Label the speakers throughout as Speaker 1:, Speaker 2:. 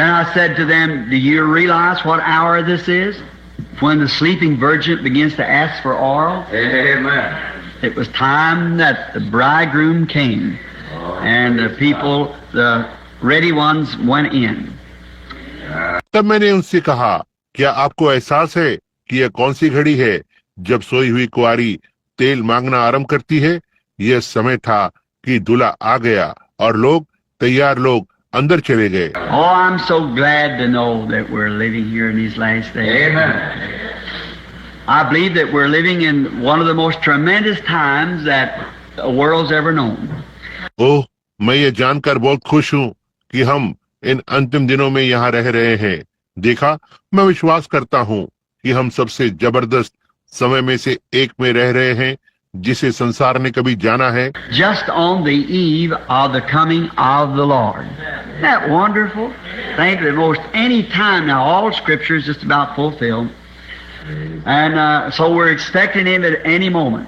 Speaker 1: Then I said to them, do you realize what hour this is? When the sleeping virgin begins to ask for oil.
Speaker 2: Amen.
Speaker 1: It was time that the bridegroom came, and the people, the ready ones, went in.
Speaker 3: तब मैंने उनसे कहा, क्या आपको एहसास है कि यह कौन सी घड़ी है जब सोई हुई कुंवारी तेल मांगना आरंभ करती है? यह समय था कि दूल्हा आ गया और लोग, तैयार लोग अंदर चले गए।
Speaker 1: Oh, I'm so glad to know that we're living here in these last days.
Speaker 2: Amen.
Speaker 1: I believe that we're living in one of the most tremendous times that the world's ever known.
Speaker 3: ओह, मैं ये जानकर बहुत खुश हूँ कि हम इन अंतिम दिनों में यहाँ रह रहे हैं। देखा, मैं विश्वास करता हूँ कि हम सबसे जबरदस्त समय में से एक में रह रहे हैं जिसे संसार ने कभी जाना है।
Speaker 1: Just on the eve of the coming of the Lord. Isn't that wonderful? Think that most any time now, all Scripture is just about fulfilled. And so we're expecting Him at any moment.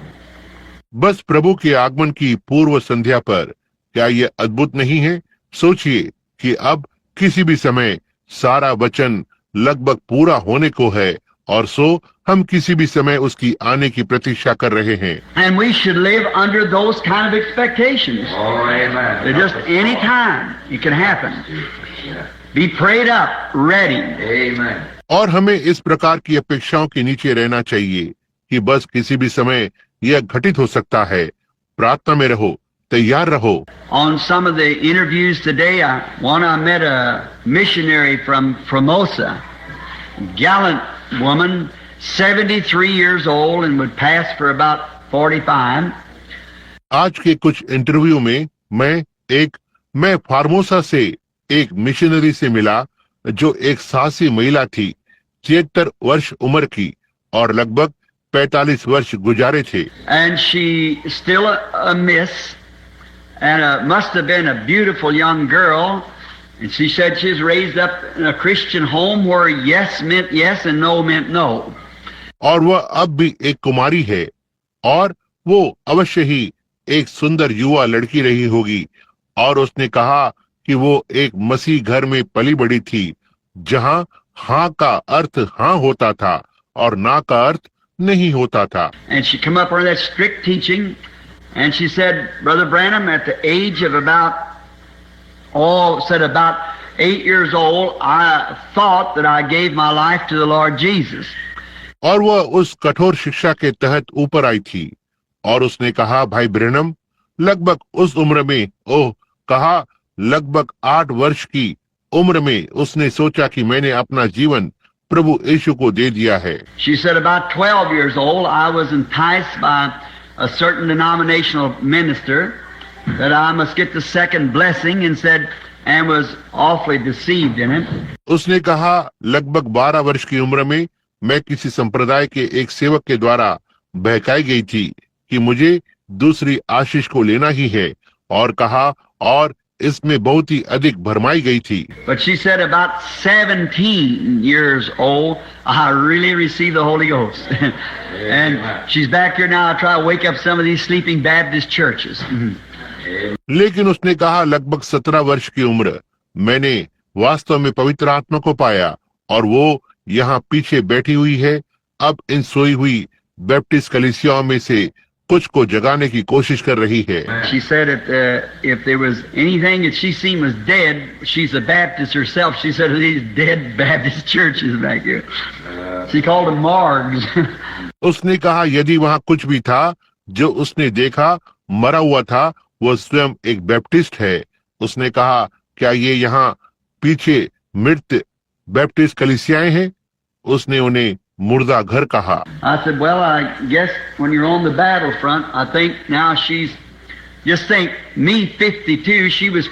Speaker 3: बस प्रभु के आगमन की पूर्व संध्या पर क्या ये अद्भुत नहीं है? सोचिए कि अब किसी भी समय सारा वचन लगभग पूरा होने को है और सो हम किसी भी समय उसकी आने की प्रतीक्षा कर रहे हैं।
Speaker 1: And we should live under those kind of expectations.
Speaker 2: Oh, amen.
Speaker 1: That just any time it can happen. Be prayed up, ready.
Speaker 2: Amen.
Speaker 3: और हमें इस प्रकार की अपेक्षाओं के नीचे रहना चाहिए कि बस किसी भी समय यह घटित हो सकता है। प्रार्थना में रहो, तैयार रहो।
Speaker 1: On some of the interviews today, I met a missionary from Formosa, gallant woman, 73 years old and would pass for about 45.
Speaker 3: आज के कुछ इंटरव्यू में मैं फार्मोसा से एक मिशनरी से मिला जो एक साहसी महिला थी, 73 वर्ष उम्र की और लगभग 45 वर्ष गुजारे थे।
Speaker 1: And she still a miss, and must have been a beautiful young girl. And she said she was raised up in a Christian home where yes meant yes and no meant no.
Speaker 3: और वह अब भी एक कुमारी है और वो अवश्य ही एक सुंदर युवा लड़की रही होगी। और उसने कहा कि वो एक मसीह घर में पली बड़ी थी जहां हाँ का अर्थ हाँ होता था और ना का अर्थ नहीं होता था।
Speaker 1: And she come up under that strict teaching, and she said, Brother Branham, at the age of about 8 years old, I thought that I gave my life to the Lord Jesus.
Speaker 3: और वह उस कठोर शिक्षा के तहत ऊपर आई थी और उसने कहा, भाई ब्रैनम, लगभग उस उम्र में, लगभग 8 वर्ष की उम्र में उसने सोचा कि मैंने अपना जीवन प्रभु यीशु को दे दिया है।
Speaker 1: She said about 12 years old, I was enticed by a certain denominational minister that I must get the second blessing and was awfully deceived in it.
Speaker 3: उसने कहा, लगभग 12 वर्ष की उम्र में मैं किसी संप्रदाय के एक सेवक के द्वारा बहकाई गई थी कि मुझे दूसरी आशीष को लेना ही है और कहा, और इसमें बहुत ही अधिक भरमाई गई थी।
Speaker 1: But she said about 17 years old, I really received the Holy Ghost. And she's back here now. I try to wake up some of these sleeping Baptist churches.
Speaker 3: लेकिन उसने कहा, लगभग 17 वर्ष की उम्र मैंने वास्तव में पवित्र आत्मा को पाया और वो यहाँ पीछे बैठी हुई है। अब इन सोई हुई बैप्टिस्ट कलीसियाओं में से कुछ को जगाने की कोशिश कर रही है।
Speaker 1: She said that if there was anything that she seen was dead, she's a Baptist herself. She said these dead Baptist churches back here. She called them morgues.
Speaker 3: उसने कहा, यदि वहाँ कुछ भी था जो उसने देखा मरा हुआ था, वो स्वयं एक बैप्टिस्ट है। उसने कहा, क्या ये यहाँ पीछे मृत बैप्टिस्ट कलीसियाएं हैं? उसने उन्हें मुर्दा घर कहा।
Speaker 1: I said, well, I guess when you're on the battlefront, I think now she's, just think, me 52, she was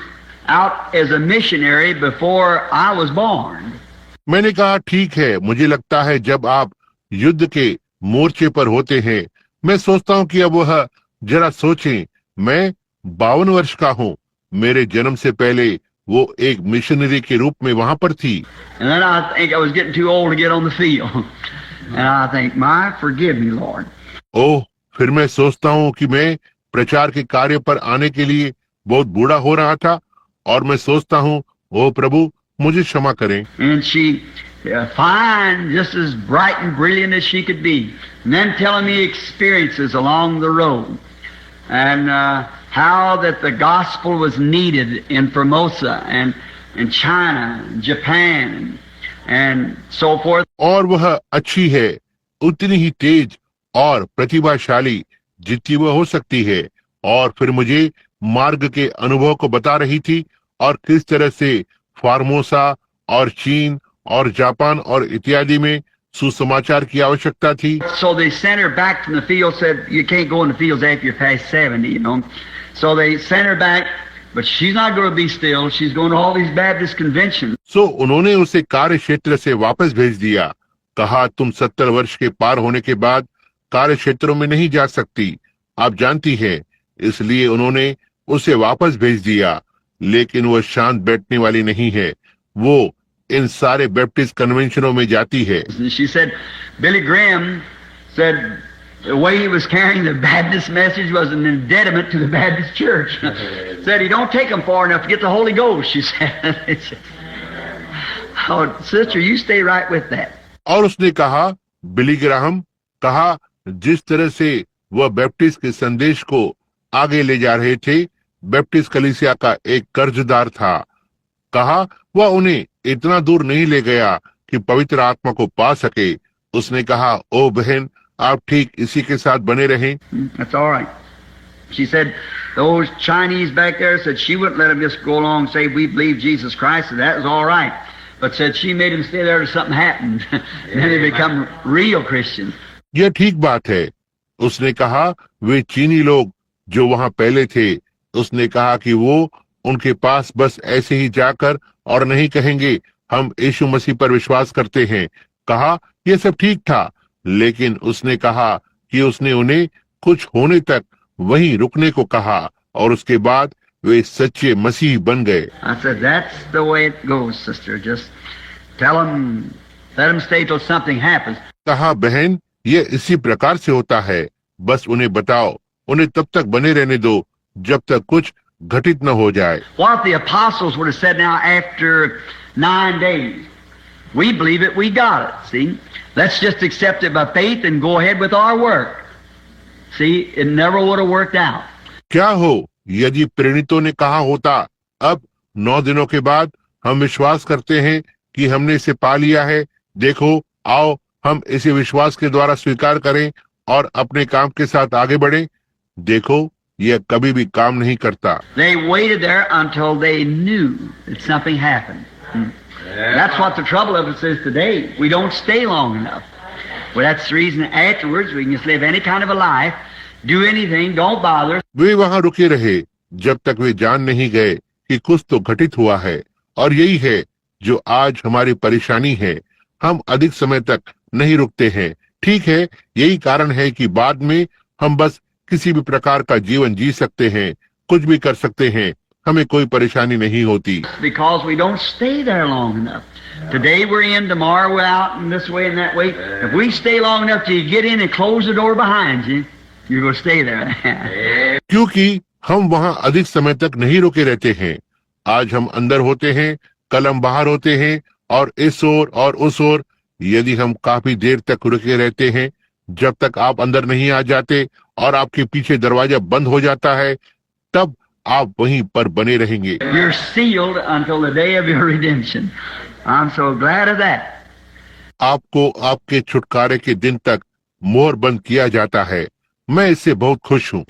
Speaker 1: out as a missionary before I was born.
Speaker 3: मैंने कहा, ठीक है, मुझे लगता है जब आप युद्ध के मोर्चे पर होते हैं, मैं सोचता हूँ कि अब वह जरा सोचें, मैं 52 वर्ष का हूँ, मेरे जन्म से पहले वो एक मिशनरी के रूप में वहां पर थी।
Speaker 1: And then I think I was getting too old to get on the field. And I think, my, forgive me, Lord.
Speaker 3: ओह, फिर मैं सोचता हूँ कि मैं प्रचार के कार्य पर आने के लिए बहुत बूढ़ा हो रहा था और मैं सोचता हूँ, ओ प्रभु, मुझे क्षमा करें।
Speaker 1: And she, fine, just as bright and brilliant as she could be. And then telling me experiences along the road. And how that the gospel was needed in Formosa and in China, and Japan, and so forth.
Speaker 3: और वह अच्छी है, उतनी ही तेज और प्रतिभाशाली जितनी वह हो सकती है। और फिर मुझे मार्ग के अनुभव को बता रही थी और किस तरह से फार्मोसा और चीन और जापान और इत्यादि में सुसमाचार की आवश्यकता थी।
Speaker 1: So they sent her back from the field, said you can't go in the fields after you're past 70, you know. So they sent her back, but she's not going to be still. She's going to all these Baptist conventions.
Speaker 3: सो उन्होंने उसे कार्य क्षेत्र से वापस भेज दिया। कहा तुम 70 वर्ष के पार होने के बाद कार्य क्षेत्रों में नहीं जा सकती, आप जानती हैं। इसलिए उन्होंने उसे वापस भेज दिया, लेकिन वह शांत बैठने वाली नहीं है। वो इन सारे बैप्टिस्ट कन्वेंशनों में जाती है।
Speaker 1: And she said, Billy Graham said the way he was carrying the Baptist message was an impediment to the Baptist church. Said he don't take them far enough to get the Holy Ghost, she said. Oh, sister, you stay right with that.
Speaker 3: और उसने कहा, Billy Graham कहा, जिस तरह से वह Baptist के संदेश को आगे ले जा रहे थे, बैप्टिस्ट कलीसिया का एक कर्जदार था। कहा वह उन्हें इतना दूर नहीं ले गया कि पवित्र आत्मा को पा सके। उसने कहा, ओ बहन, आप ठीक इसी के साथ बने रहें।
Speaker 1: That's all right. She said those Chinese back there said she wouldn't let them just go along and say we believe Jesus Christ, and that was all right. But said she made them stay there till something happened. Then they become real Christians.
Speaker 3: यह ठीक बात है। उसने कहा वे चीनी लोग जो वहां पहले थे, उसने कहा कि वो उनके पास बस ऐसे ही जाकर और नहीं कहेंगे हम यीशु मसीह पर विश्वास करते हैं। कहा यह सब ठीक था, लेकिन उसने कहा कि उसने उन्हें कुछ होने तक वहीं रुकने को कहा और उसके बाद वे सच्चे मसीह बन गए।
Speaker 1: I said, that's the way it goes, sister. Just tell them, let them stay till something happens.
Speaker 3: कहा बहन, ये इसी प्रकार से होता है, बस उन्हें बताओ, उन्हें तब तक बने रहने दो जब तक कुछ घटित न हो जाए।
Speaker 1: What the apostles would have said now after 9 days. We believe it, we got it. See? Let's just accept it by faith and go ahead with our work. See, it never would have worked out.
Speaker 3: क्या हो यदि प्रेरितों ने कहा होता, अब 9 दिनों के बाद हम विश्वास करते हैं कि हमने इसे पा लिया है, देखो आओ हम इसे विश्वास के द्वारा स्वीकार करें और अपने काम के साथ आगे बढ़ें। देखो यह कभी भी काम नहीं करता।
Speaker 1: They waited there until they knew that something happened. That's what the trouble of us is today. We don't stay long enough. Well, that's the reason afterwards we can just live any kind of a life, do anything, don't bother.
Speaker 3: वे वहां रुके रहे जब तक वे जान नहीं गए कि कुछ तो घटित हुआ है, और यही है जो आज हमारी परेशानी है। हम अधिक समय तक नहीं रुकते हैं। ठीक है, यही कारण है कि बाद में हम बस किसी भी प्रकार का जीवन जी सकते हैं, कुछ भी कर सकते हैं, हमें कोई परेशानी नहीं होती।
Speaker 1: Because we don't stay there long enough. Today we're in, tomorrow we're out, and this way and that way. If we stay long enough till you get in and close the door behind you, you're going to stay there.
Speaker 3: क्योंकि हम वहां अधिक समय तक नहीं रुके रहते हैं। आज हम अंदर होते हैं, कल हम बाहर होते हैं, और इस ओर और उस ओर। यदि हम काफी देर तक रुके रहते हैं, जब तक आप अंदर नहीं आ जाते और आपके पीछे दरवाजा बंद हो जाता है, तब आप वहीं पर बने रहेंगे।
Speaker 1: You're sealed until the day of your redemption. I'm so glad of that.
Speaker 3: आपको आपके छुटकारे के दिन तक मोहर बंद किया जाता है। मैं इससे बहुत खुश हूँ।